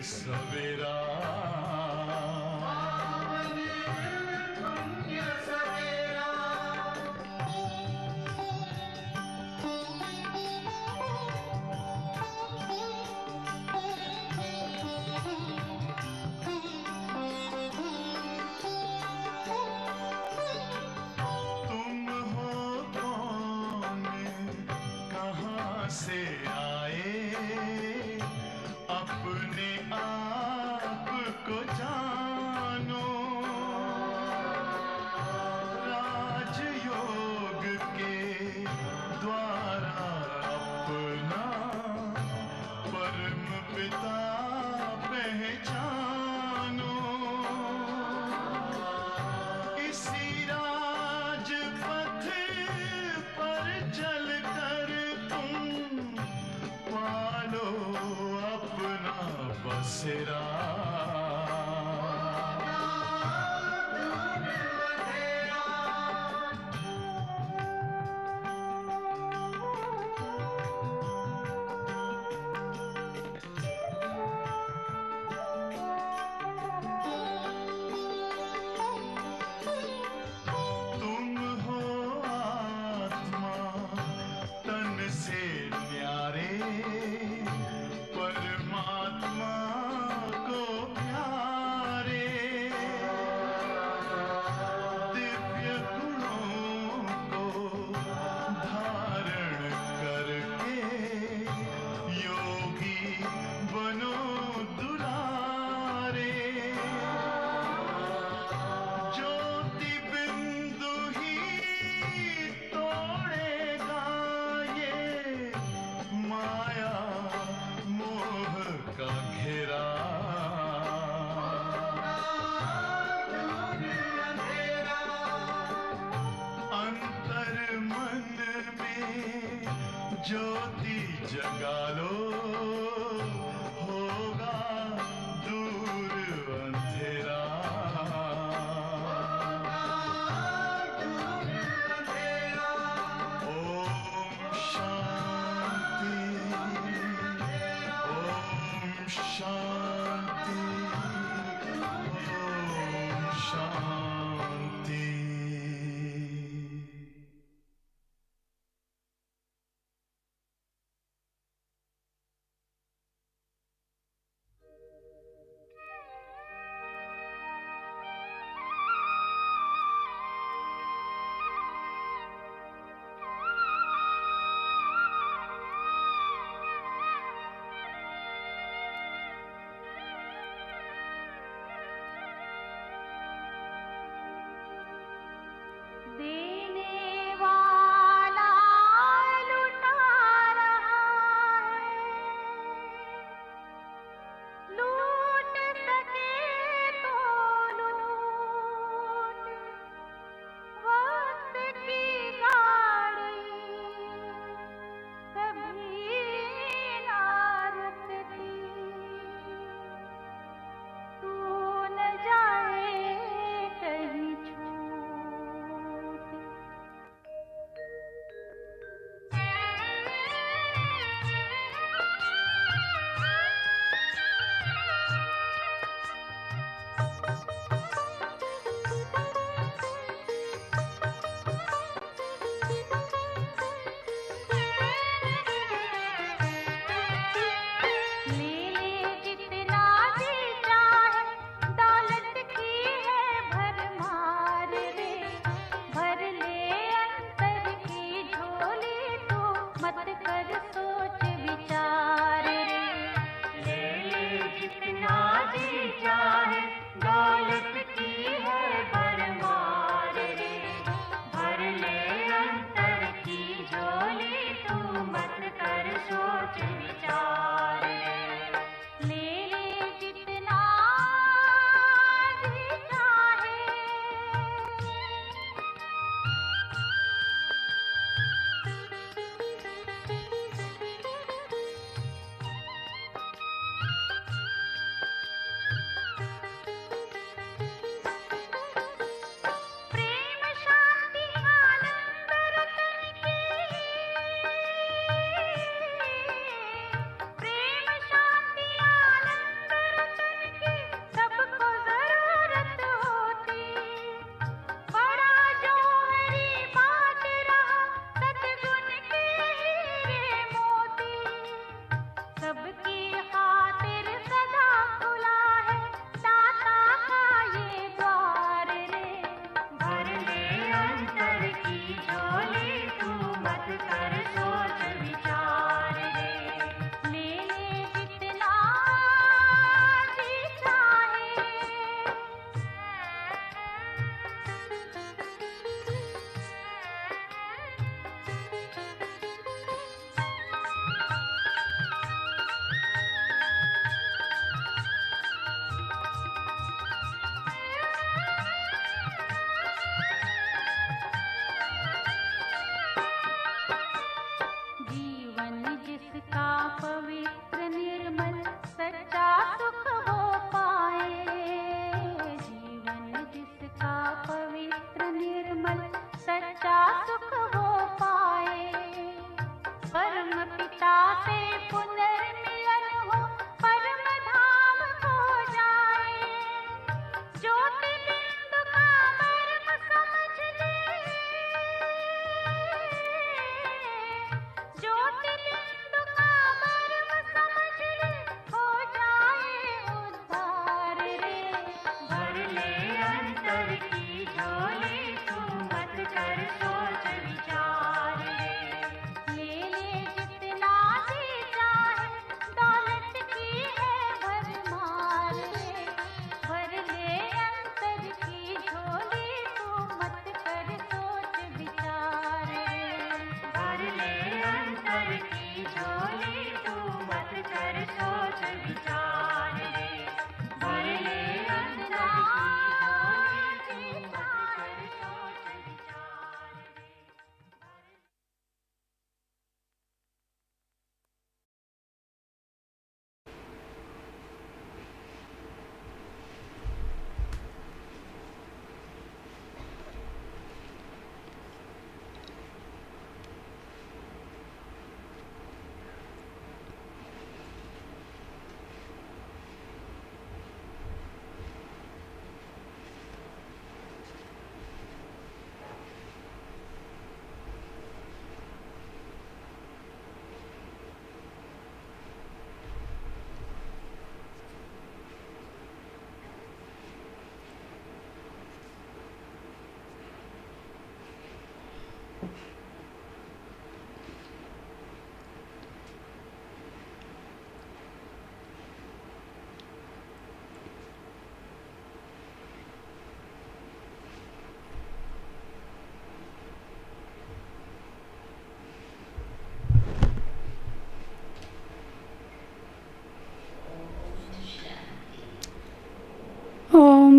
सवेरा से आए अपने आप को जानो राजयोग के द्वारा अपना परम पिता पहचानो इसी राजपथ पर चलकर पालो अपना बसेरा तुम हो आत्मा तन से न्यारे परमात्मा को प्यारे दिव्य गुणों को धारण करके योगी बनो दुलारे ज्योति बिंदु ही तोड़ेगा ये माया मोह का घेरा अंतर मन में ज्योति जगा लो होगा दूर अंधेरा Om Shanti Om Shanti Om Shanti.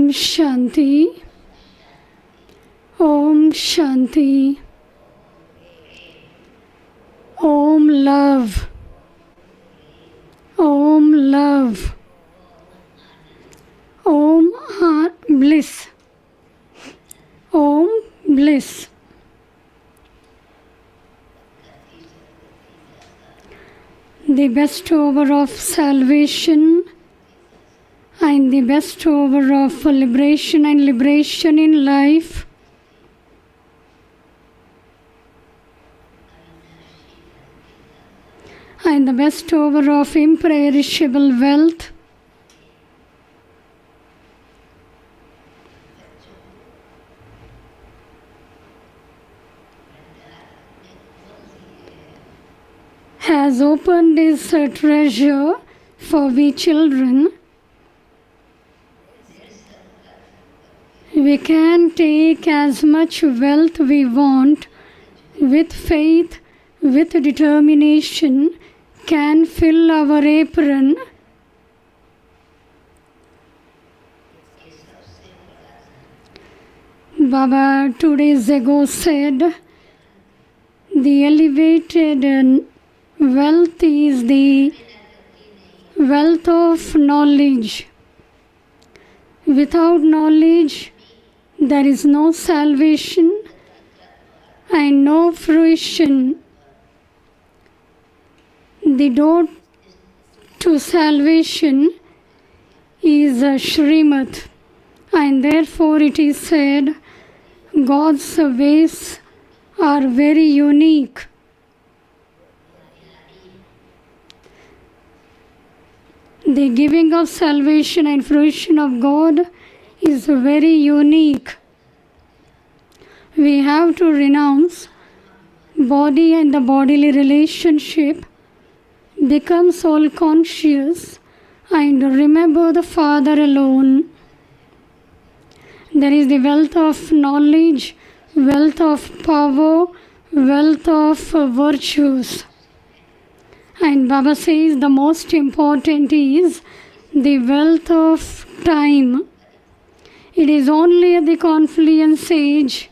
Om Shanti. Om Shanti. Om Love. Om Love. Om Bliss. Om Bliss. The bestower of salvation and the bestower of liberation and liberation in life, and the bestower of imperishable wealth, has opened his treasure for we children. We can take as much wealth we want with faith, with determination, can fill our apron. Baba 2 days ago said, the elevated wealth is the wealth of knowledge. Without knowledge, there is no salvation and no fruition. The door to salvation is a Srimad, and therefore it is said, God's ways are very unique. The giving of salvation and fruition of God is very unique. We have to renounce body and the bodily relationship, become soul conscious, and remember the Father alone. There is the wealth of knowledge, wealth of power, wealth of virtues. And Baba says the most important is the wealth of time. It is only at the confluence age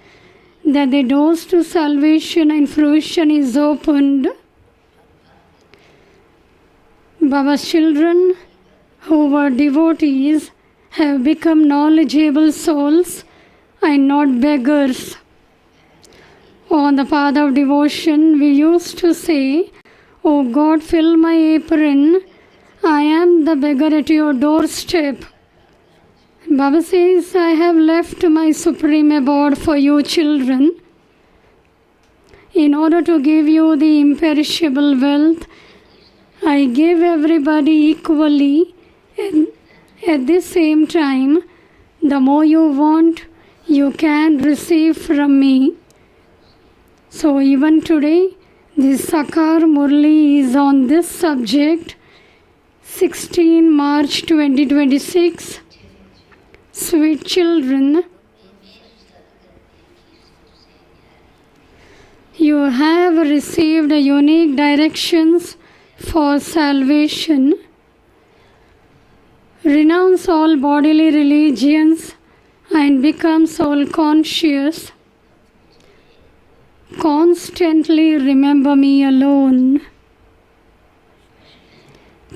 that the doors to salvation and fruition is opened. Baba's children who were devotees have become knowledgeable souls and not beggars. On the path of devotion, we used to say, "Oh God, fill my apron. I am the beggar at your doorstep." Baba says, I have left my supreme abode for you children in order to give you the imperishable wealth. I give everybody equally. At the same time, the more you want, you can receive from me. So even today, the Sakar Murli is on this subject, 16 March 2026. Sweet children, you have received unique directions for salvation. Renounce all bodily religions and become soul conscious. Constantly remember me alone.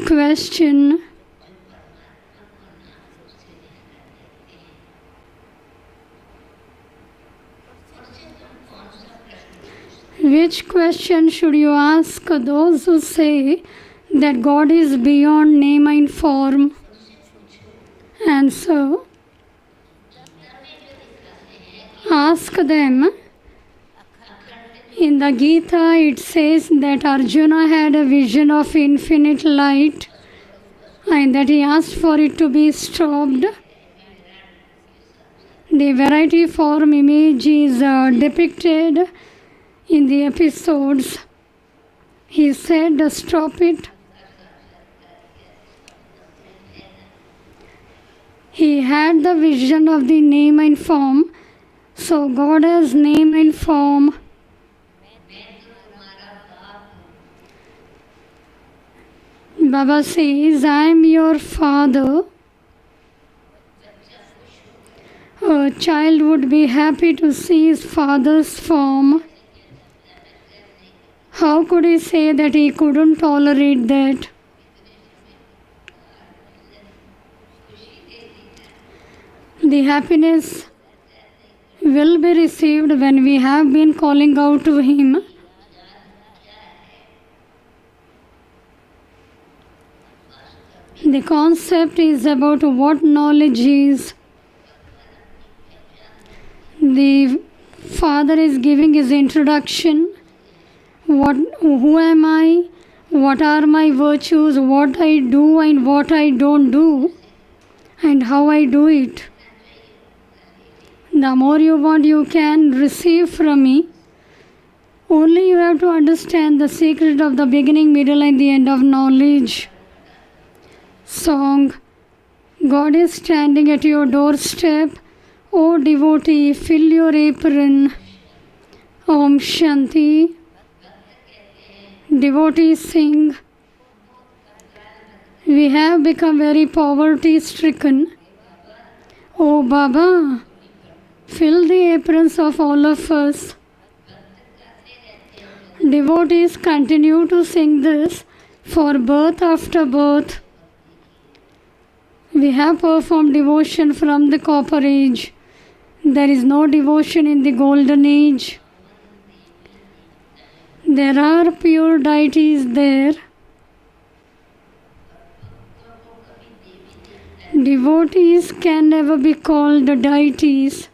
Question: which question should you ask those who say that God is beyond name and form? Answer: ask them. In the Gita, it says that Arjuna had a vision of infinite light and that he asked for it to be stopped. The variety form image is depicted in the episodes. He said, stop it. He had the vision of the name and form. So God has name and form. Baba says, I am your father. A child would be happy to see his father's form. How could he say that he couldn't tolerate that? The happiness will be received when we have been calling out to him. The concept is about what knowledge is. The Father is giving his introduction. Who am I? What are my virtues? What I do and what I don't do, and how I do it. The more you want, you can receive from me. Only you have to understand the secret of the beginning, middle, and the end of knowledge. Song. God is standing at your doorstep. O devotee, fill your apron. Om Shanti. Devotees sing. We have become very poverty stricken. O Baba, fill the aprons of all of us. Devotees continue to sing this for birth after birth. We have performed devotion from the copper age. There is no devotion in the golden age. There are pure deities there. Devotees can never be called deities.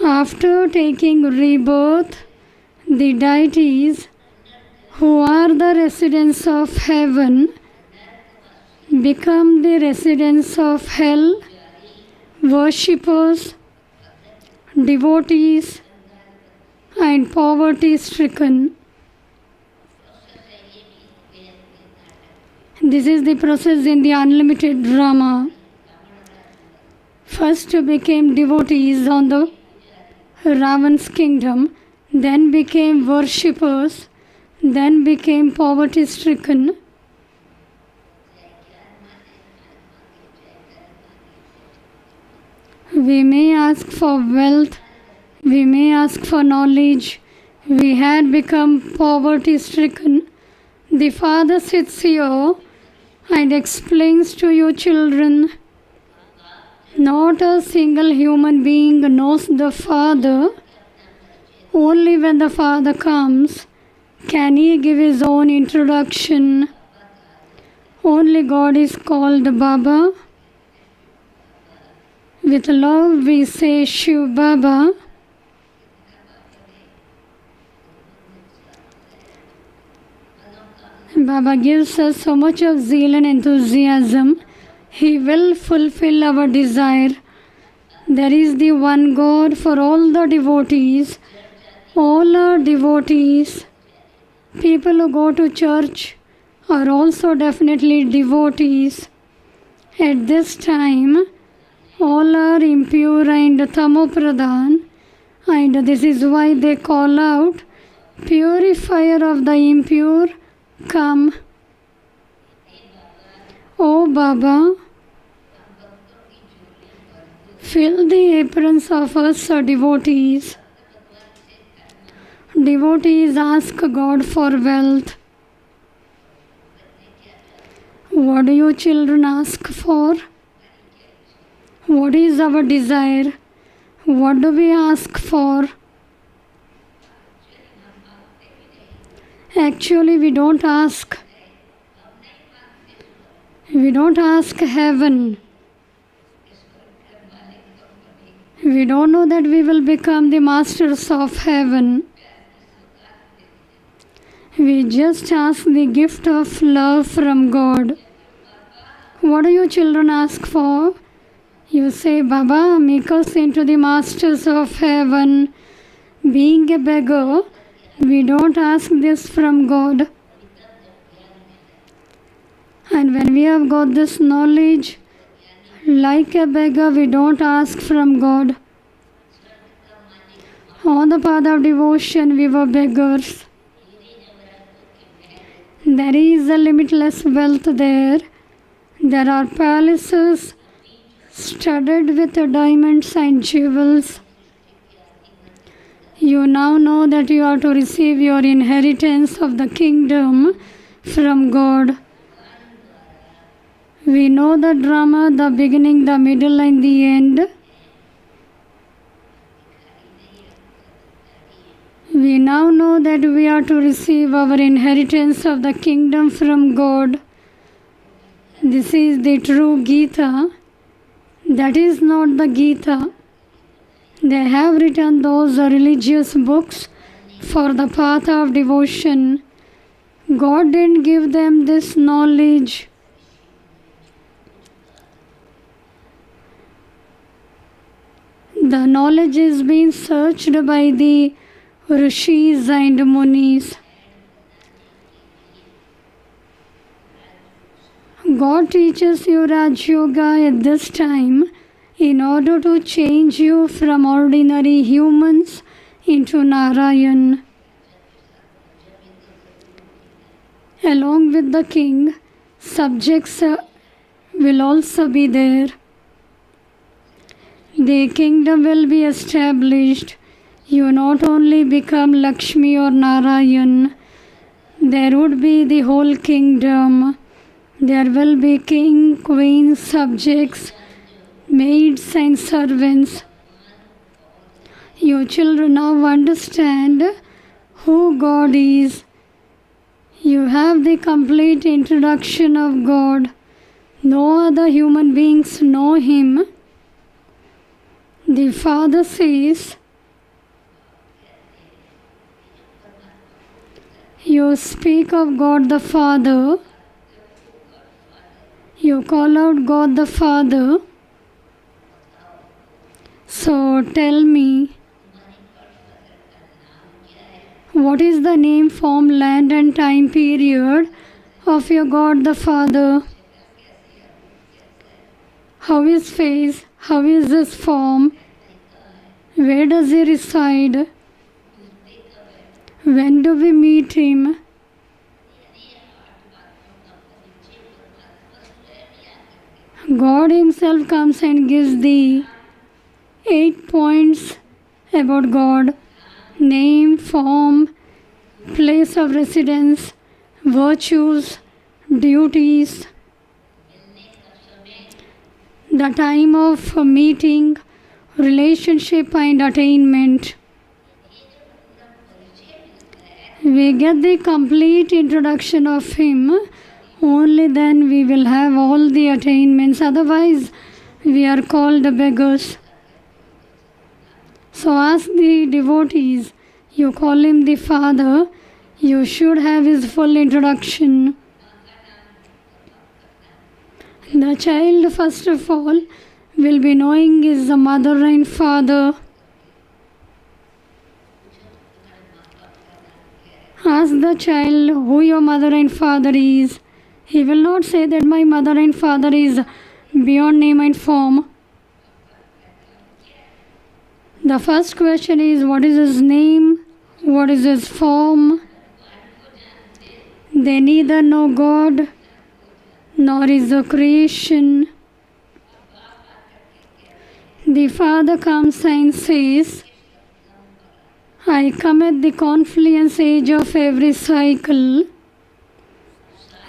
After taking rebirth, the deities who are the residents of heaven become the residents of hell, worshippers, devotees, and poverty stricken. This is the process in the unlimited drama. First became devotees on the Ravan's kingdom, then became worshippers, then became poverty stricken. We may ask for wealth, we may ask for knowledge. We had become poverty stricken. The Father sits here and explains to you children. Not a single human being knows the Father. Only when the Father comes can he give his own introduction. Only God is called Baba. With love we say Shiv Baba. Baba gives us so much of zeal and enthusiasm. He will fulfill our desire. There is the one God for all the devotees. All are devotees. People who go to church are also definitely devotees. At this time, all are impure and tamopradhan, and this is why they call out, Purifier of the impure, come. O Baba, fill the aprons of us devotees. Devotees ask God for wealth. What do you children ask for? What is our desire? What do we ask for? Actually, we don't ask. We don't ask heaven. We don't know that we will become the masters of heaven. We just ask the gift of love from God. What do you children ask for? You say, Baba, make us into the masters of heaven. Being a beggar, we don't ask this from God. And when we have got this knowledge, like a beggar, we don't ask from God. On the path of devotion, we were beggars. There is a limitless wealth there. There are palaces, studded with diamonds and jewels. You now know that you are to receive your inheritance of the kingdom from God. We know the drama, the beginning, the middle and the end. We now know that we are to receive our inheritance of the kingdom from God. This is the true Gita. That is not the Gita. They have written those religious books for the path of devotion. God didn't give them this knowledge. The knowledge is being searched by the Rishis and Munis. God teaches you Raj Yoga at this time in order to change you from ordinary humans into Narayan. Along with the king, subjects will also be there. The kingdom will be established. You not only become Lakshmi or Narayan, there would be the whole kingdom. There will be king, queen, subjects, maids and servants. You children now understand who God is. You have the complete introduction of God. No other human beings know Him. The Father says, you speak of God the Father. You call out God the Father. So tell me, what is the name, form, land and time period of your God the Father? How is face? How is his form? Where does he reside? When do we meet him? God Himself comes and gives the 8 points about God: name, form, place of residence, virtues, duties, the time of meeting, relationship and attainment. We get the complete introduction of Him. Only then we will have all the attainments. Otherwise, we are called beggars. So ask the devotees. You call Him the Father. You should have His full introduction. The child, first of all, will be knowing his mother and father. Ask the child who your mother and father is. He will not say that my mother and father is beyond name and form. The first question is, what is his name? What is his form? They neither know God nor is the creation. The Father comes and says, I come at the confluence age of every cycle.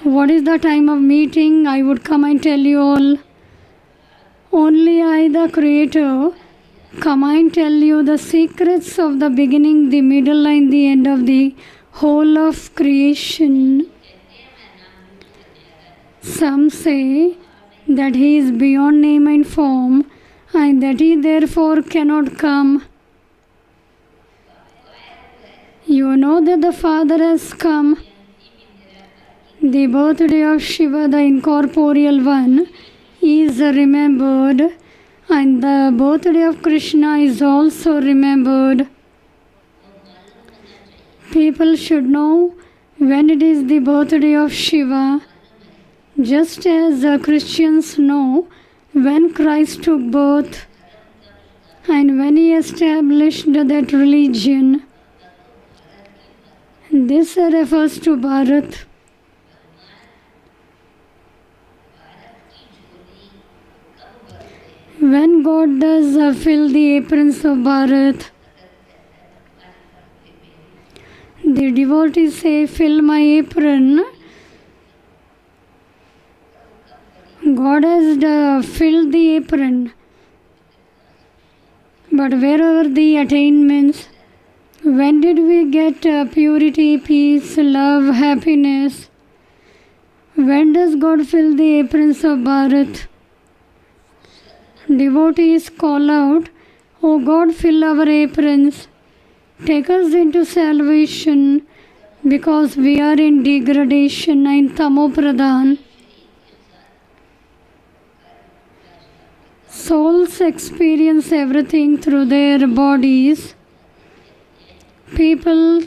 What is the time of meeting? I would come and tell you all. Only I, the Creator, come and tell you the secrets of the beginning, the middle and the end of the whole of creation. Some say that He is beyond name and form and that He therefore cannot come. You know that the Father has come. The birthday of Shiva, the incorporeal one, is remembered, and the birthday of Krishna is also remembered. People should know when it is the birthday of Shiva, just as the Christians know when Christ took birth and when He established that religion. This refers to Bharat. When God does fill the aprons of Bharat, the devotees say, fill my apron. God has filled the apron. But where are the attainments? When did we get purity, peace, love, happiness? When does God fill the aprons of Bharat? Devotees call out, O God, fill our aprons. Take us into salvation, because we are in degradation and tamopradhan. Souls experience everything through their bodies. People,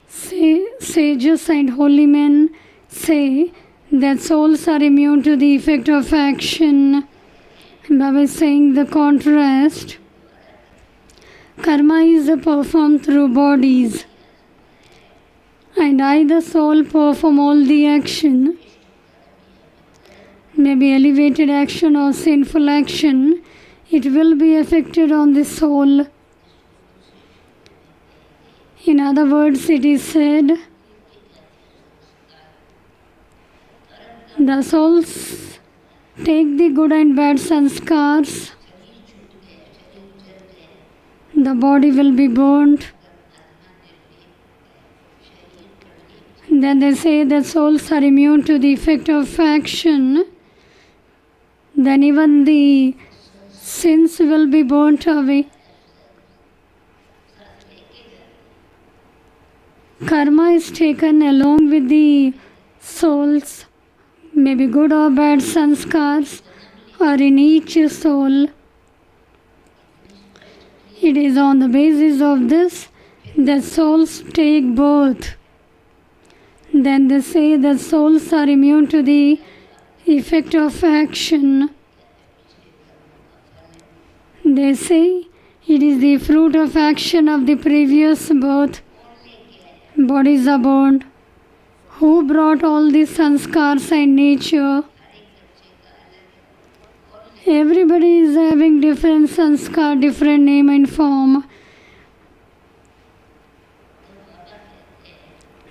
sages and holy men say that souls are immune to the effect of action. Baba is saying the contrast. Karma is performed through bodies, and I, the soul, perform all the action. Maybe elevated action or sinful action, it will be affected on the soul. In other words, it is said, the souls take the good and bad sanskars, the body will be burnt. Then they say that souls are immune to the effect of action. Then even the sins will be burnt away. Karma is taken along with the souls, maybe good or bad sanskars are in each soul. It is on the basis of this that souls take birth. Then they say that souls are immune to the effect of action. They say it is the fruit of action of the previous birth. Bodies are born. Who brought all these sanskars and nature? Everybody is having different sanskar, different name and form.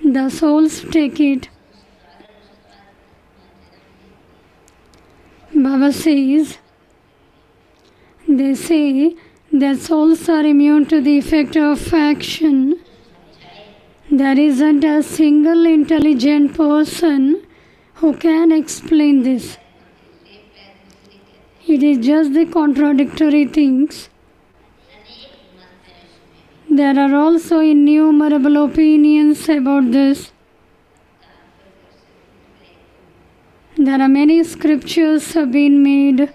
The souls take it. Baba says, they say that souls are immune to the effect of action. There isn't a single intelligent person who can explain this. It is just the contradictory things. There are also innumerable opinions about this. There are many scriptures have been made.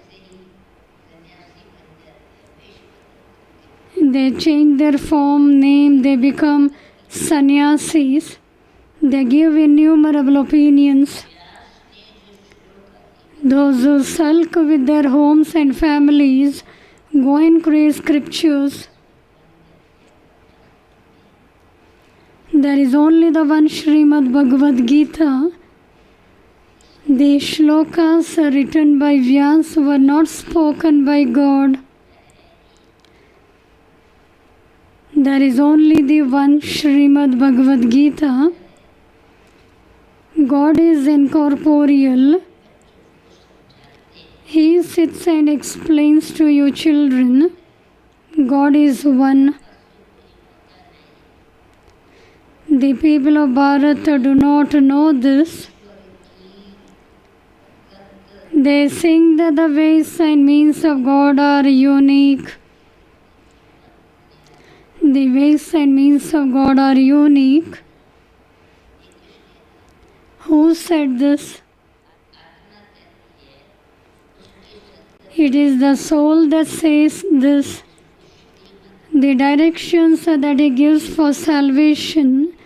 They change their form, name, they become sannyasis. They give innumerable opinions. Those who sulk with their homes and families go and create scriptures. There is only the one Srimad Bhagavad Gita. The shlokas written by Vyas were not spoken by God. There is only the one Srimad Bhagavad Gita. God is incorporeal. He sits and explains to you children. God is one. The people of Bharat do not know this. They think that the ways and means of God are unique. The ways and means of God are unique. Who said this? It is the soul that says this. The directions that he gives for salvation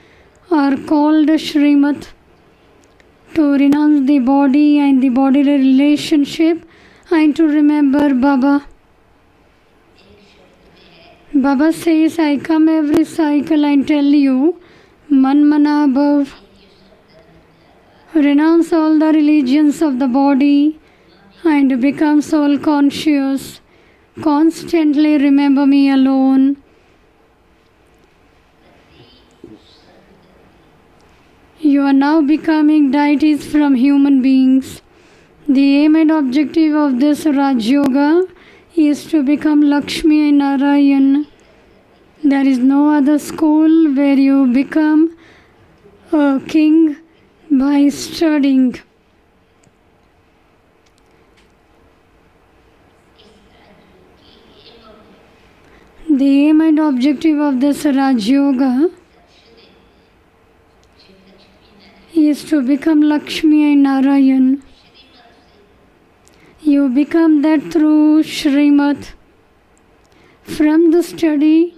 are called Srimad. To renounce the body and the bodily relationship and to remember Baba. Baba says, I come every cycle and tell you, Manmana Bhav. Renounce all the religions of the body and become soul conscious. constantly remember me alone. You are now becoming deities from human beings. The aim and objective of this Raj Yoga is to become Lakshmi and Narayan. There is no other school where you become a king by studying. The aim and objective of this Raj Yoga is to become Lakshmi and Narayan. You become that through Srimad. From the study,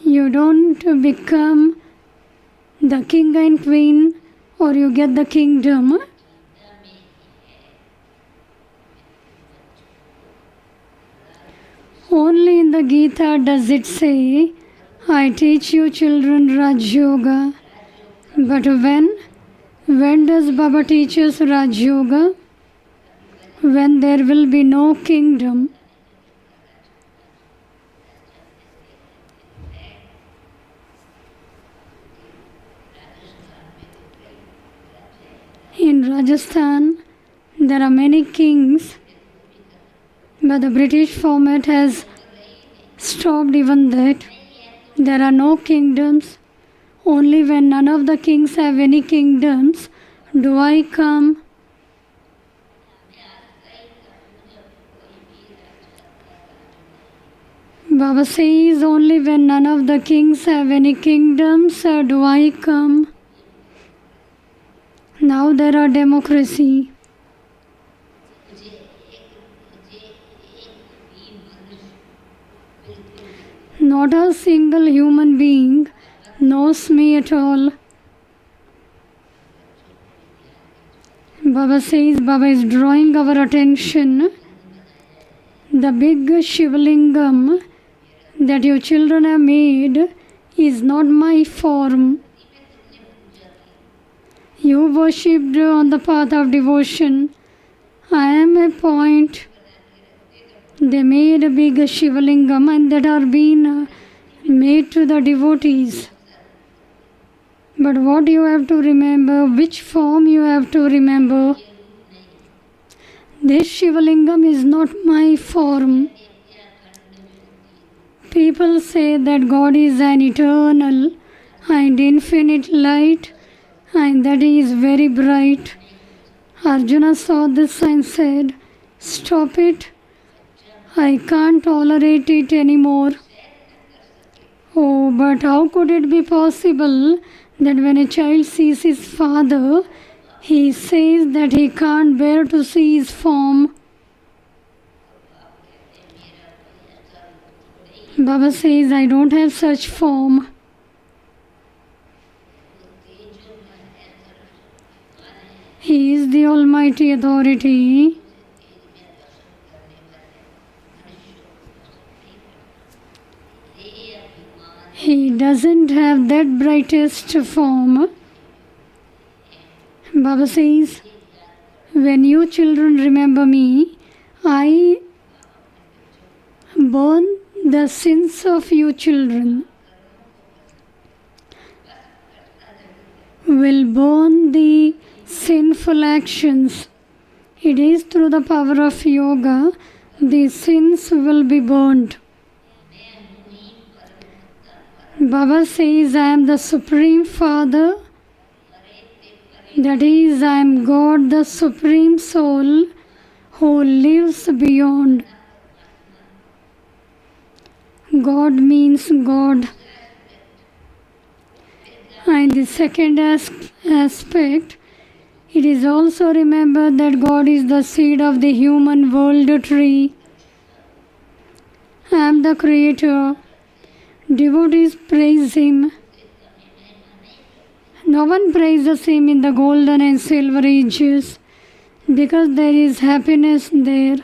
you don't become the king and queen or you get the kingdom. Only in the Gita does it say, I teach you children Raj Yoga. But when does Baba teach us Raj Yoga? When there will be no kingdom. In Rajasthan, there are many kings, but the British format has stopped even that. There are no kingdoms. Only when none of the kings have any kingdoms do I come. Baba says only when none of the kings have any kingdoms do I come. Now there are democracy. Not a single human being knows me at all. Baba says, Baba is drawing our attention. The big Shivlingam that you children have made is not my form. You worshipped on the path of devotion. I am a point. They made a big Shivlingam and that are being made to the devotees. But what you have to remember, which form you have to remember. This Shivlingam is not my form. People say that God is an eternal and infinite light and that He is very bright. Arjuna saw this and said, stop it. I can't tolerate it anymore. Oh, but how could it be possible that when a child sees his father, he says that he can't bear to see his form? Baba says, I don't have such form. He is the Almighty Authority. He doesn't have that brightest form. Baba says, when you children remember me, I burn the sins of you children. Will burn the sinful actions. It is through the power of yoga, the sins will be burned. Baba says, I am the Supreme Father. That is, I am God, the Supreme Soul, who lives beyond. God means God. And the second aspect, it is also remembered that God is the seed of the human world tree. I am the Creator. Devotees praise Him. No one praises Him in the golden and silver ages because there is happiness there.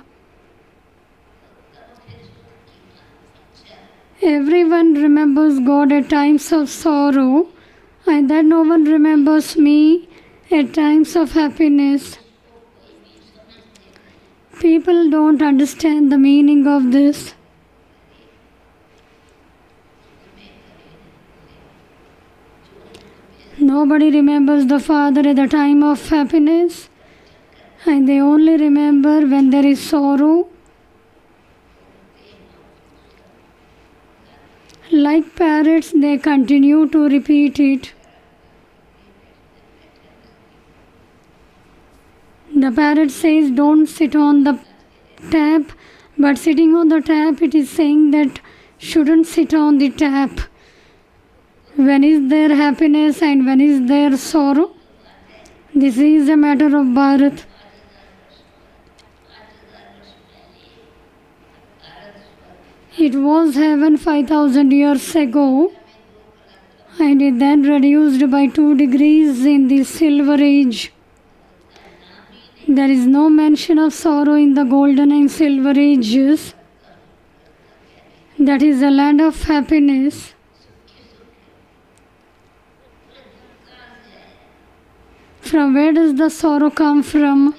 Everyone remembers God at times of sorrow, and that no one remembers me at times of happiness. People don't understand the meaning of this. Nobody remembers the Father at the time of happiness, and they only remember when there is sorrow. Like parrots, they continue to repeat it. The parrot says, don't sit on the tap, but sitting on the tap, it is saying that shouldn't sit on the tap. When is there happiness and when is there sorrow? This is a matter of Bharat. It was heaven 5,000 years ago, and it then reduced by 2 degrees in the Silver Age. There is no mention of sorrow in the Golden and Silver Ages. That is a land of happiness. From where does the sorrow come from?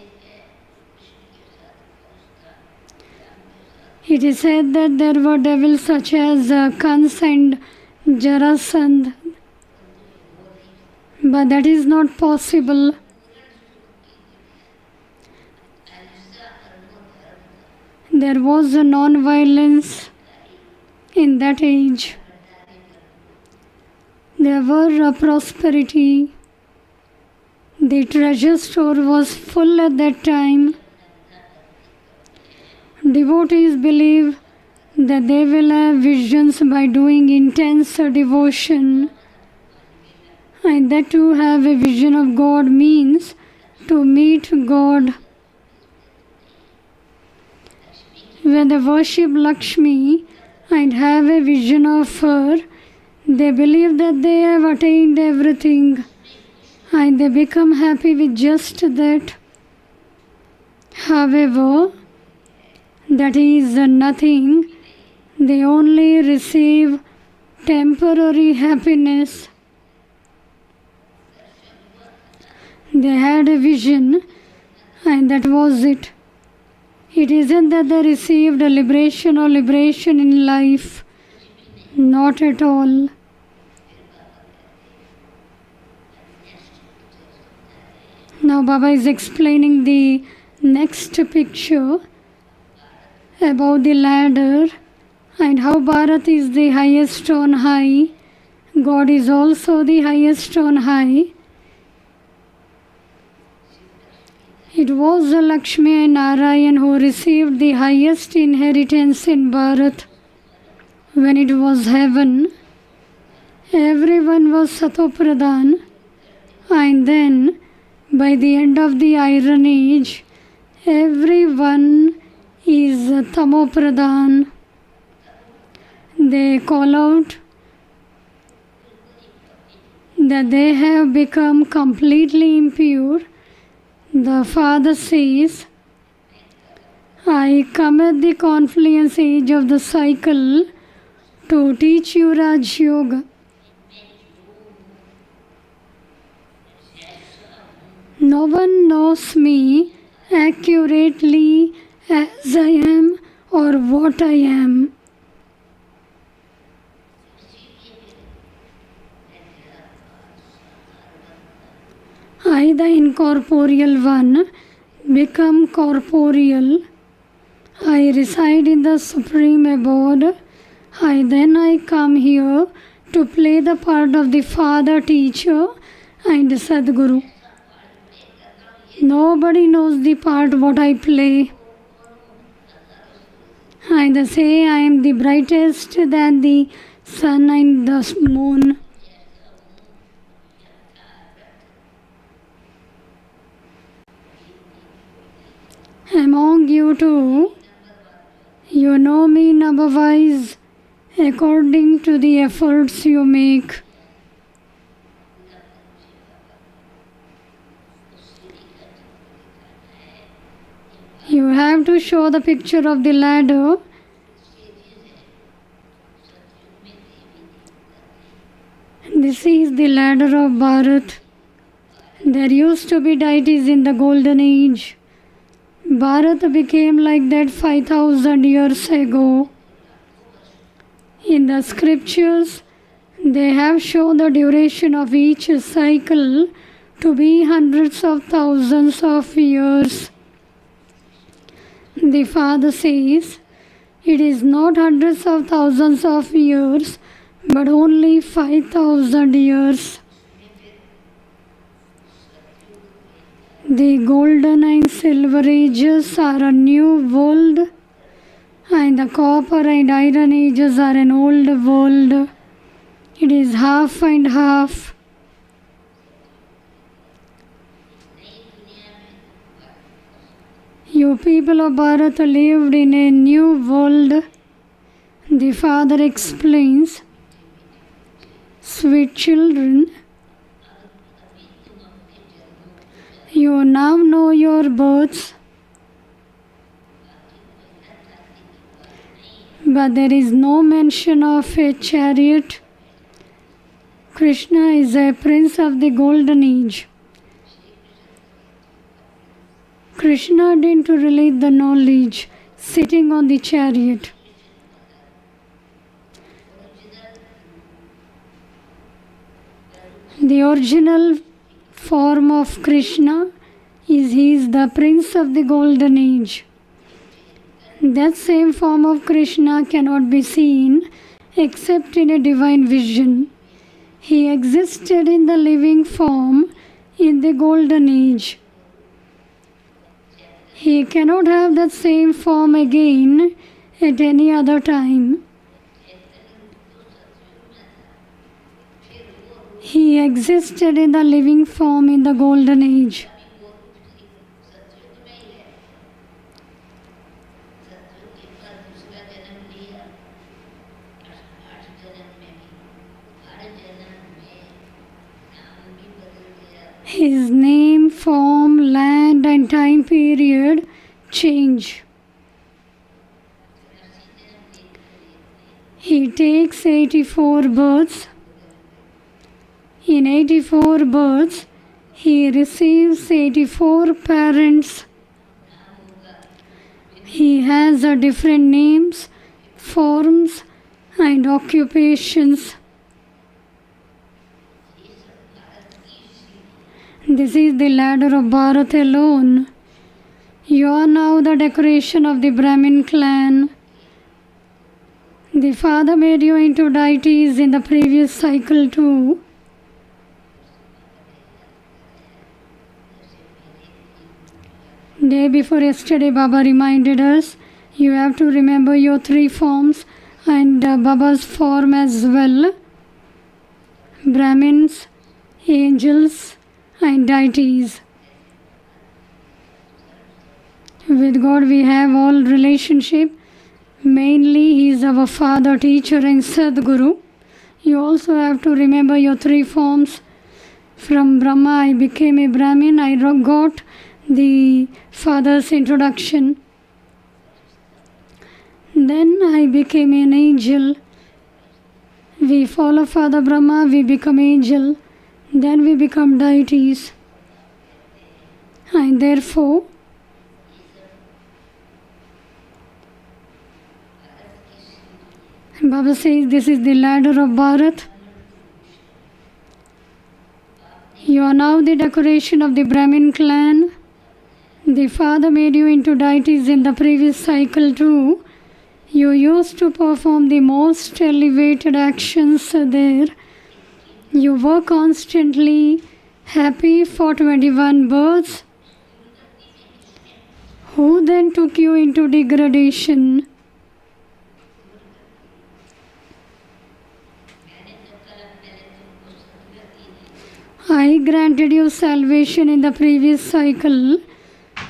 It is said that there were devils such as Kans and Jarasandh, but that is not possible. There was a non-violence in that age. There were a prosperity. The treasure store was full at that time. Devotees believe that they will have visions by doing intense devotion, and that to have a vision of God means to meet God. When they worship Lakshmi and have a vision of her, they believe that they have attained everything, and they become happy with just that. However, that is nothing. They only receive temporary happiness. They had a vision, and that was it. It isn't that they received a liberation or liberation in life. Not at all. Now Baba is explaining the next picture about the ladder and how Bharat is the highest on high. God is also the highest on high. It was Lakshmi and Narayan who received the highest inheritance in Bharat. When it was heaven, everyone was Satopradhan, and then by the end of the Iron Age, everyone is Tamopradhan. They call out that they have become completely impure. The Father says, I come at the confluence age of the cycle to teach you Raj Yoga. No one knows me accurately as I am or what I am. I, the incorporeal one, become corporeal. I reside in the supreme abode. I come here to play the part of the Father, Teacher and Sadguru. Nobody knows the part what I play. I say I am the brightest than the sun and the moon. Among you too, you know me number wise according to the efforts you make. You have to show the picture of the ladder. This is the ladder of Bharat. There used to be deities in the Golden Age, Bharat became like that 5,000 years ago. In the scriptures, they have shown the duration of each cycle to be hundreds of thousands of years. The Father says, it is not hundreds of thousands of years, but only 5,000 years. The golden and silver ages are a new world, and the copper and iron ages are an old world. It is half and half. You people of Bharat lived in a new world. The Father explains, sweet children, you now know your births, but there is no mention of a chariot. Krishna is a prince of the golden age. Krishna didn't relate the knowledge sitting on the chariot. The original form of Krishna he is the prince of the golden age. That same form of Krishna cannot be seen except in a divine vision. He existed in the living form in the golden age. He cannot have that same form again at any other time. He existed in the living form in the golden age. His name, form, land and time period change. He takes 84 births. In 84 births, he receives 84 parents. He has different names, forms and occupations. This is the ladder of Bharat alone. You are now the decoration of the Brahmin clan. The Father made you into deities in the previous cycle too. Day before yesterday, Baba reminded us, you have to remember your three forms and Baba's form as well. Brahmins, angels and deities. With God we have all relationship. Mainly He is our Father, Teacher and Sadguru. You also have to remember your three forms. From Brahma I became a Brahmin. I got the Father's introduction. Then I became an angel. We follow Father Brahma, we become angel. Then we become deities. And therefore, Baba says this is the ladder of Bharat. You are now the decoration of the Brahmin clan. The Father made you into deities in the previous cycle too. You used to perform the most elevated actions there. You were constantly happy for 21 births. Who then took you into degradation? I granted you salvation in the previous cycle,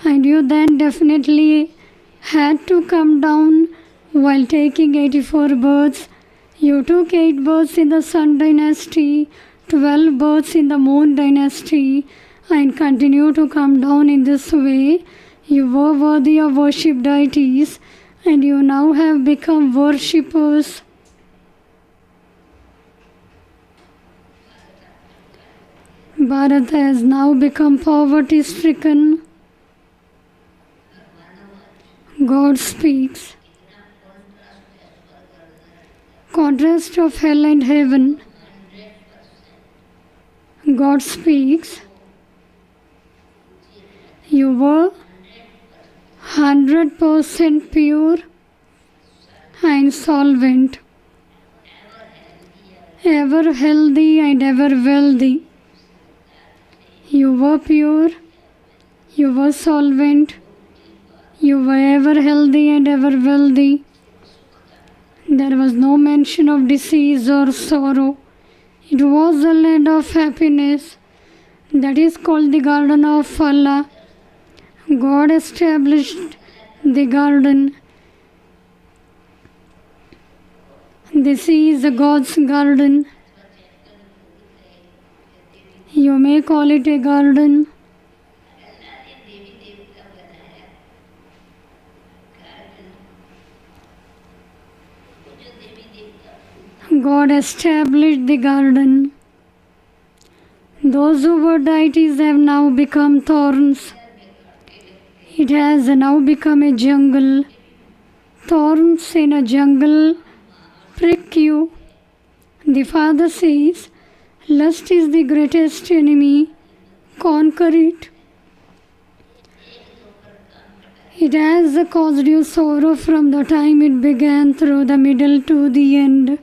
and you then definitely had to come down while taking 84 births. You took 8 births in the Sun dynasty, 12 births in the Moon dynasty, and continue to come down in this way. You were worthy of worship deities, and you now have become worshippers. Bharat has now become poverty-stricken. God speaks. Contrast of hell and heaven. God speaks. You were 100% pure and solvent, ever healthy and ever wealthy. You were pure, you were solvent, you were ever healthy and ever wealthy. There was no mention of disease or sorrow. It was a land of happiness. That is called the Garden of Allah. God established the garden. This is God's garden. You may call it a garden. God established the garden. Those who were deities have now become thorns. It has now become a jungle. Thorns in a jungle prick you. The Father says, lust is the greatest enemy. Conquer it. It has caused you sorrow from the time it began through the middle to the end.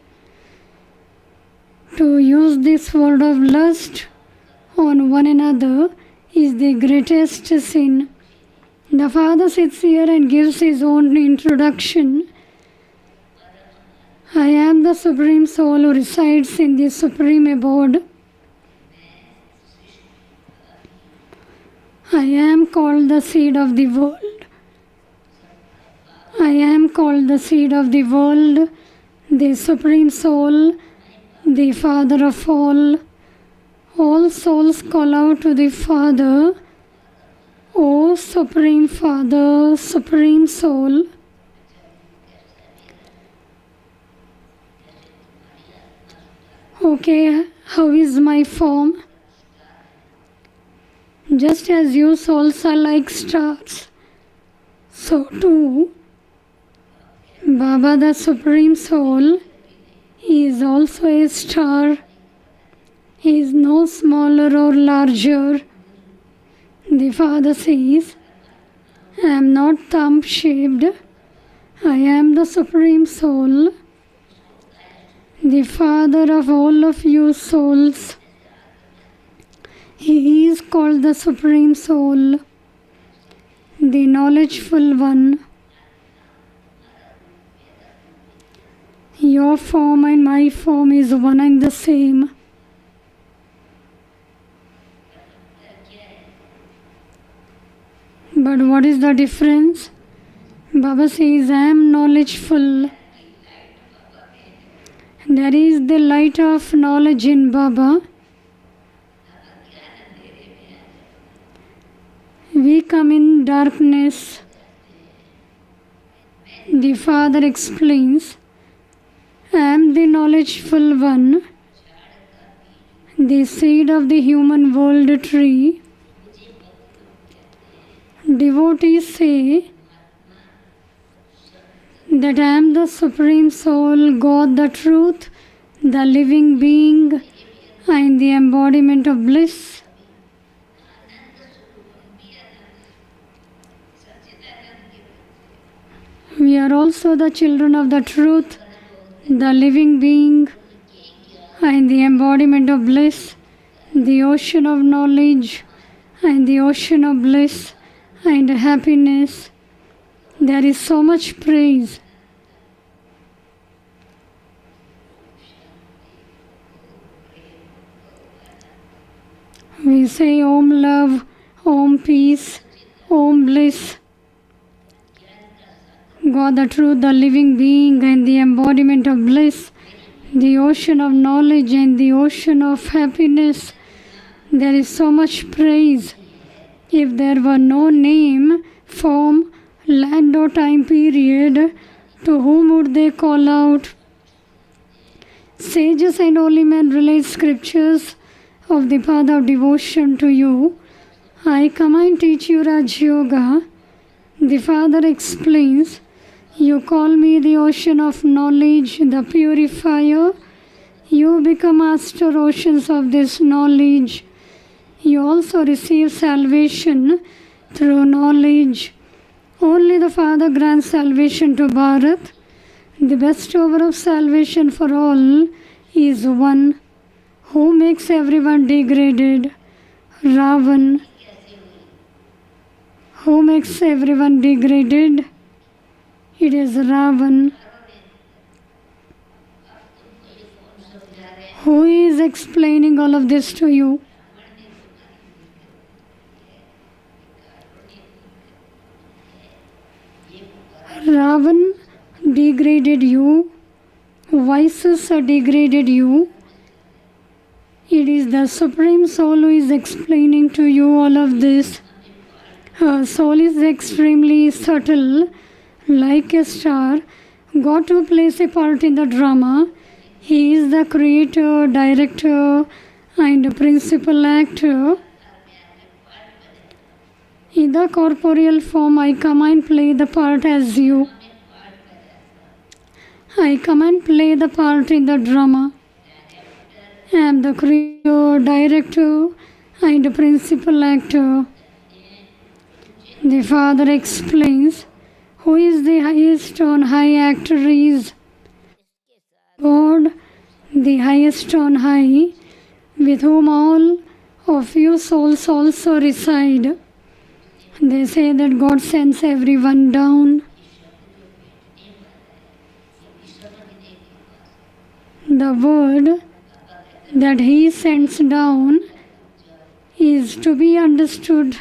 To use this word of lust on one another is the greatest sin. The Father sits here and gives his own introduction. I am the Supreme Soul who resides in the Supreme Abode. I am called the seed of the world. I am called the seed of the world, the Supreme Soul, the Father of all. All souls call out to the Father, O Supreme Father, Supreme Soul. Okay, how is my form? Just as you souls are like stars, so too Baba the Supreme Soul is also a star. He is no smaller or larger. The Father says, I am not thumb-shaped. I am the Supreme Soul, the Father of all of you souls. He is called the Supreme Soul, the Knowledgeful One. Your form and my form is one and the same. But what is the difference? Baba says, I am knowledgeful. There is the light of knowledge in Baba. We come in darkness. The Father explains, I am the knowledgeful one, the seed of the human world tree. Devotees say that I am the Supreme Soul, God the Truth, the living being, and the embodiment of bliss. We are also the children of the truth, the living being, and the embodiment of bliss, the ocean of knowledge, and the ocean of bliss and happiness. There is so much praise. We say Om Love, Om Peace, Om Bliss. God the Truth, the living being and the embodiment of bliss, the ocean of knowledge and the ocean of happiness. There is so much praise. If there were no name, form, land or time period, to whom would they call out? Sages and holy men relate scriptures of the path of devotion to you. I come and teach you Raj Yoga. The Father explains, you call me the ocean of knowledge, the purifier. You become master oceans of this knowledge. You also receive salvation through knowledge. Only the Father grants salvation to Bharat. The bestower of salvation for all is one who makes everyone degraded. Ravan. Who makes everyone degraded? It is Ravan. Who is explaining all of this to you? Ravan degraded you. Vices degraded you. It is the Supreme Soul who is explaining to you all of this. Soul is extremely subtle, like a star. God to plays a part in the drama. He is the creator, director, and principal actor. In the corporeal form, I come and play the part as you. I come and play the part in the drama. I am the creator, director, and principal actor. The Father explains, who is the highest on high actor is God, the highest on high, with whom all of you souls also reside. They say that God sends everyone down. The word that He sends down is to be understood.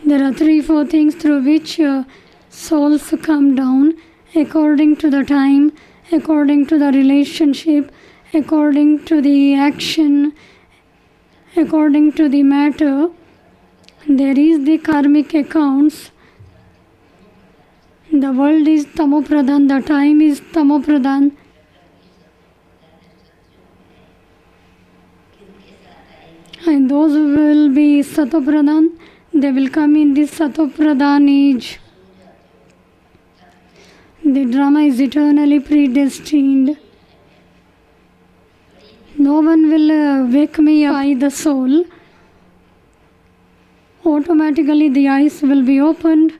There are 3-4 things through which souls come down according to the time, according to the relationship, according to the action, according to the matter. There is the karmic accounts. The world is Tamopradhan, the time is Tamopradhan. And those who will be Satopradhan, they will come in this Satopradhan age. The drama is eternally predestined. No one will wake me up by the soul. Automatically the eyes will be opened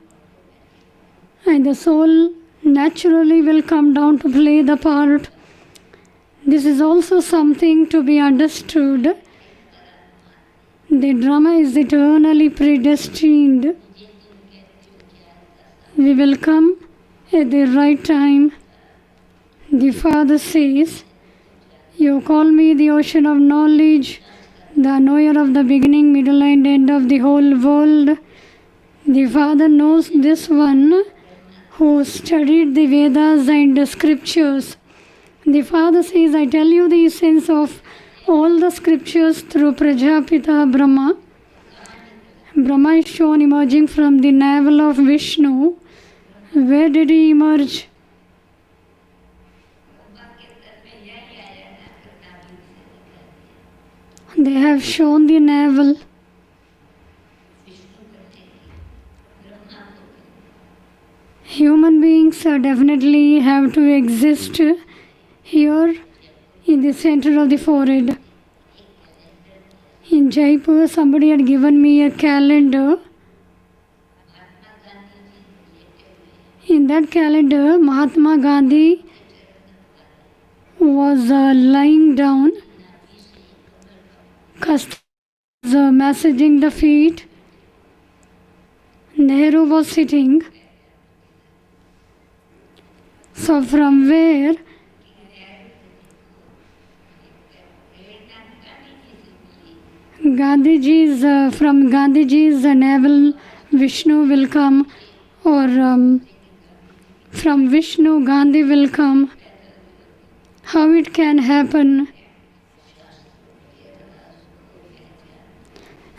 and the soul naturally will come down to play the part. This is also something to be understood. The drama is eternally predestined. We will come at the right time. The Father says, you call me the ocean of knowledge, the knower of the beginning, middle and end of the whole world. The Father knows this one who studied the Vedas and the scriptures. The Father says, I tell you the essence of all the scriptures through Prajapita Brahma. Brahma is shown emerging from the navel of Vishnu. Where did he emerge? They have shown the navel. Human beings definitely have to exist here in the center of the forehead. In Jaipur, somebody had given me a calendar. In that calendar, Mahatma Gandhi was lying down. Kasturi was massaging the feet. Nehru was sitting. So from where from Gandhiji's navel Vishnu will come, or from Vishnu Gandhi will come. How it can happen?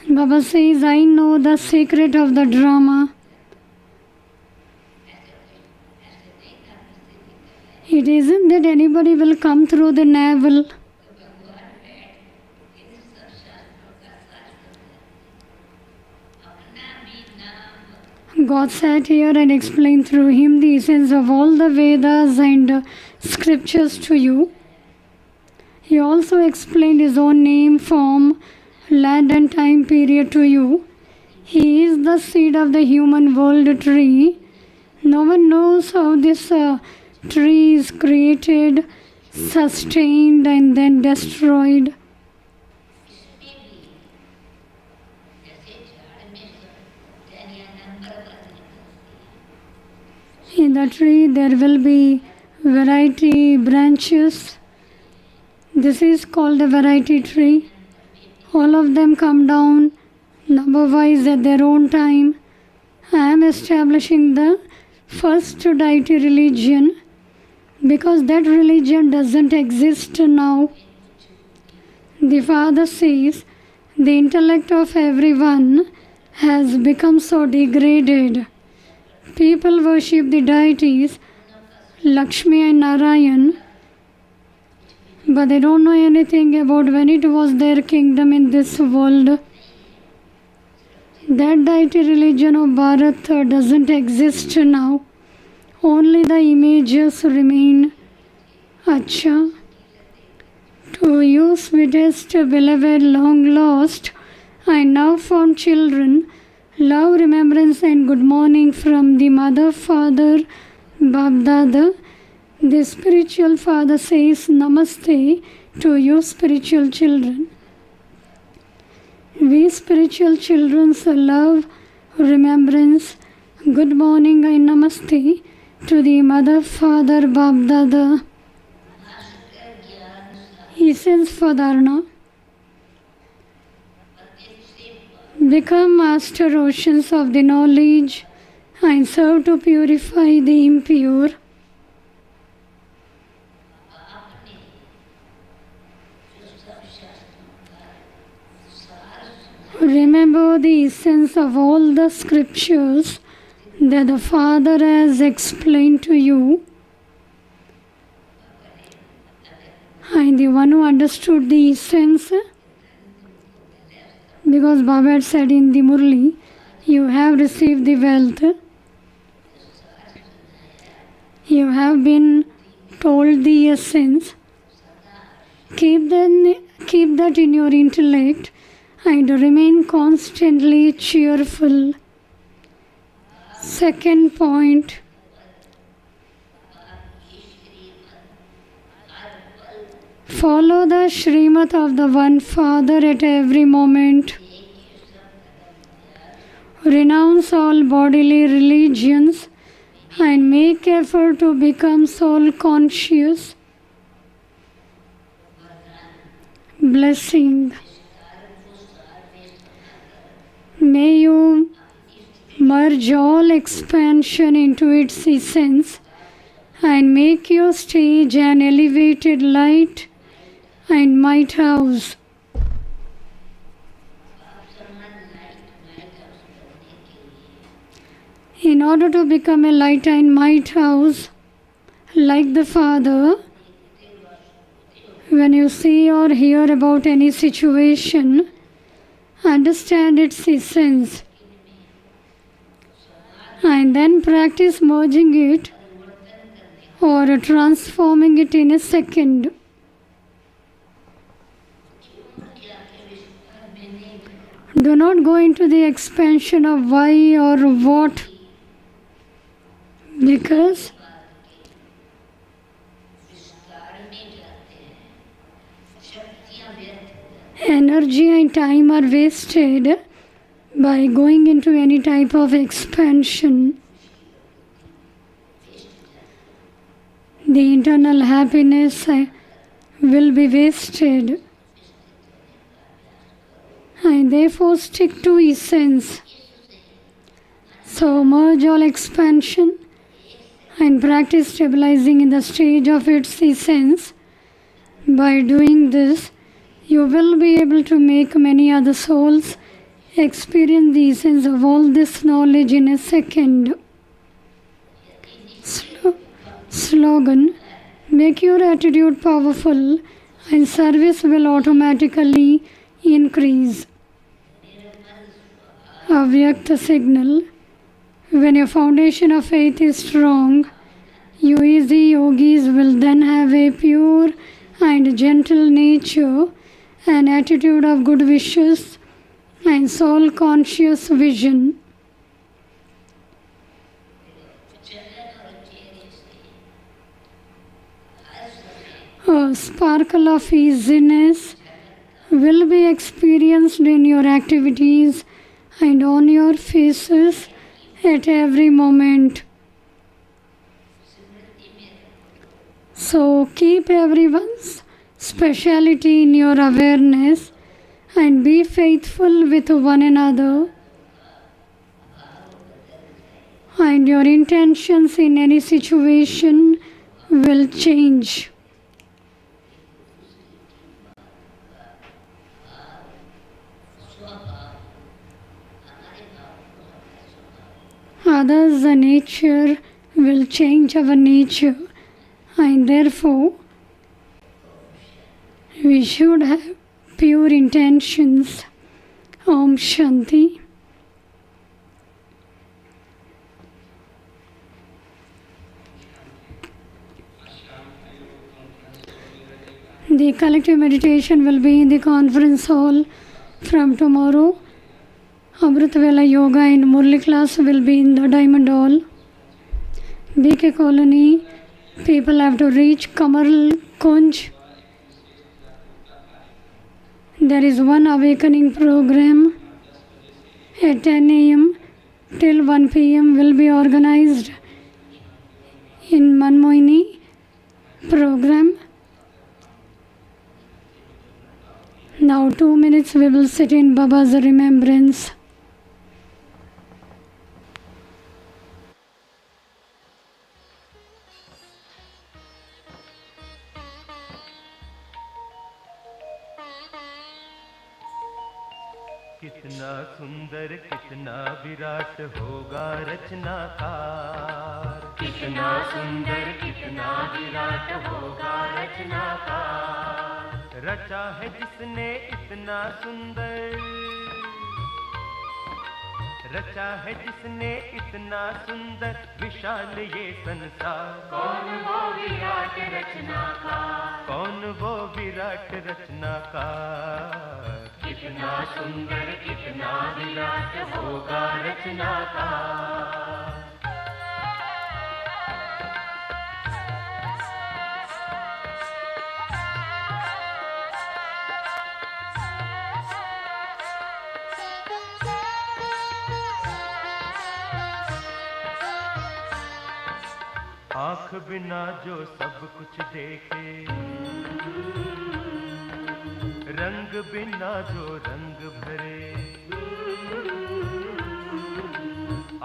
Baba says, I know the secret of the drama. It isn't that anybody will come through the navel. God sat here and explained through him the essence of all the Vedas and scriptures to you. He also explained his own name, form, land and time period to you. He is the seed of the human world tree. No one knows how this tree is created, sustained and then destroyed. In the tree there will be variety branches. This is called a variety tree. All of them come down number-wise at their own time. I am establishing the first deity religion because that religion doesn't exist now. The Father says the intellect of everyone has become so degraded. People worship the deities Lakshmi and Narayan, but they don't know anything about when it was their kingdom in this world. That deity religion of Bharat doesn't exist now. Only the images remain. Acha. To you, sweetest beloved, long lost, and now found children, love, remembrance and good morning from the Mother, Father, Babdada. The spiritual father says Namaste to you spiritual children. We spiritual children love, remembrance, good morning and Namaste to the Mother, Father, Babdada. Essence for Dharana. Become master oceans of the knowledge and serve to purify the impure. Remember the essence of all the scriptures that the Father has explained to you. And the one who understood the essence, because Baba had said in the Murli, you have received the wealth. You have been told the essence. Keep that in your intellect and remain constantly cheerful. Second point, follow the Srimad of the One Father at every moment. Renounce all bodily religions and make effort to become soul conscious. Blessing. May you merge all expansion into its essence and make your stage an elevated light and might house. In order to become a light and might house, like the Father, when you see or hear about any situation, understand its essence and then practice merging it or transforming it in a second. Do not go into the expansion of why or what, because energy and time are wasted by going into any type of expansion. The internal happiness will be wasted. And therefore stick to essence. So merge all expansion and practice stabilizing in the stage of its essence. By doing this, you will be able to make many other souls experience the essence of all this knowledge in a second. Slogan: make your attitude powerful and service will automatically increase. Avyakta signal: When your foundation of faith is strong, you easy yogis will then have a pure and gentle nature, an attitude of good wishes, and soul conscious vision. A sparkle of easiness will be experienced in your activities and on your faces at every moment. So keep everyone's speciality in your awareness and be faithful with one another, and your intentions in any situation will change. Others' nature will change our nature, and therefore we should have pure intentions. Om Shanti. The collective meditation will be in the conference hall from tomorrow. Amrit Vela Yoga and Murli class will be in the Diamond Hall. BK Colony, people have to reach Kamal Kunj. There is one awakening program at 10 a.m. till 1 p.m. will be organized in Manmohini program. Now 2 minutes we will sit in Baba's remembrance. कितना सुंदर कितना विराट होगा रचनाकार, कितना सुंदर कितना विराट होगा रचनाकार। रचा है जिसने इतना सुंदर, रचा है जिसने इतना सुंदर विशाल ये संसार। कौन वो विराट रचनाकार, कौन वो विराट रचनाकार। कितना सुंदर कितना विराट होगा रचनाकार। आँख बिना जो सब कुछ देखे, रंग बिना जो रंग भरे,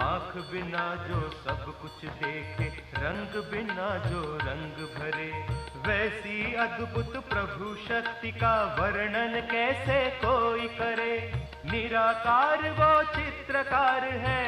आँख बिना जो सब कुछ देखे, रंग बिना जो रंग भरे। वैसी अद्भुत प्रभु शक्ति का वर्णन कैसे कोई करे। निराकार वो चित्रकार है,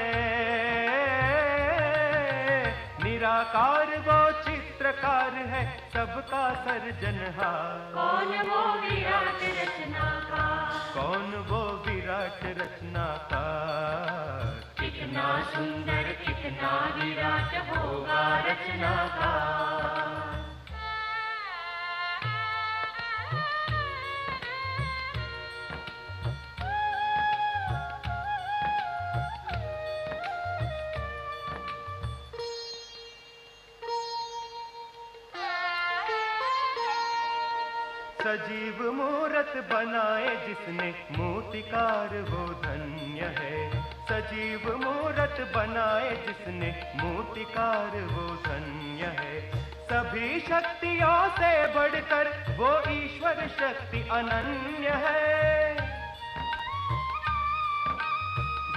निराकार वो चित्रकार है, सबका सर्जनहार। कौन वो विराट रचनाकार, कौन वो विराट रचनाकार। कितना सुंदर कितना विराट होगा रचनाकार। सजीव मूरत बनाए जिसने मूर्तिकार वो धन्य है। सजीव मूरत बनाए जिसने मूर्तिकार वो धन्य है। सभी शक्तियों से बढ़कर वो ईश्वर शक्ति अनन्य है।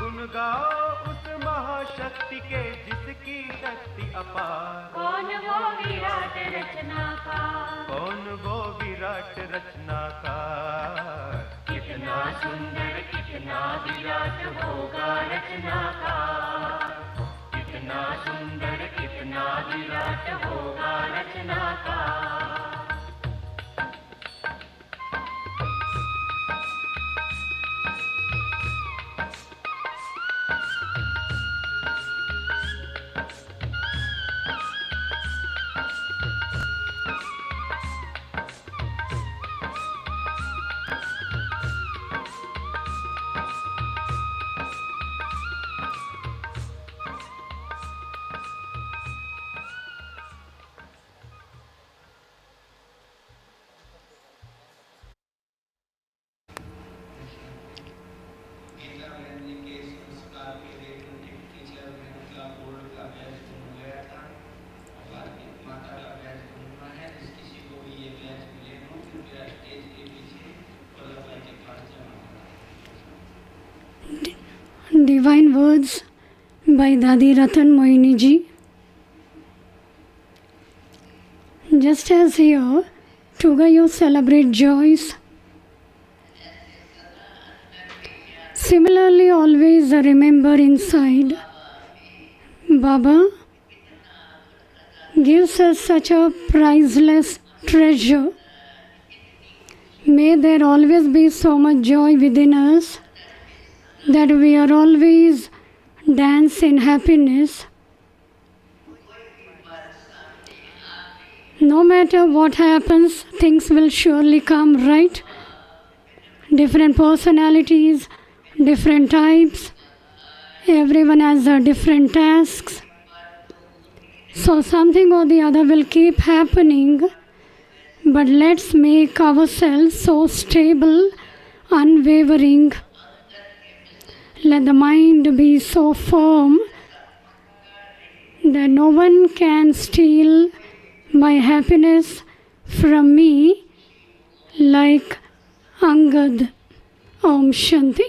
गुण गाओ उस महाशक्ति के जिसकी शक्ति अपार। कौन वो विराट रचनाकार, कौन वो विराट रचनाकार। कितना सुंदर कितना विराट होगा रचनाकार। कितना सुंदर कितना विराट होगा रचनाकार। divine words by Dadi Ratan Moini ji. Just as here, together you celebrate joys. Similarly, always remember inside, Baba gives us such a priceless treasure. May there always be so much joy within us that we are always dance in happiness. No matter what happens, things will surely come, right? Different personalities, different types, everyone has different tasks. So something or the other will keep happening, but let's make ourselves so stable, unwavering. Let the mind be so firm that no one can steal my happiness from me like Angad. Om Shanti.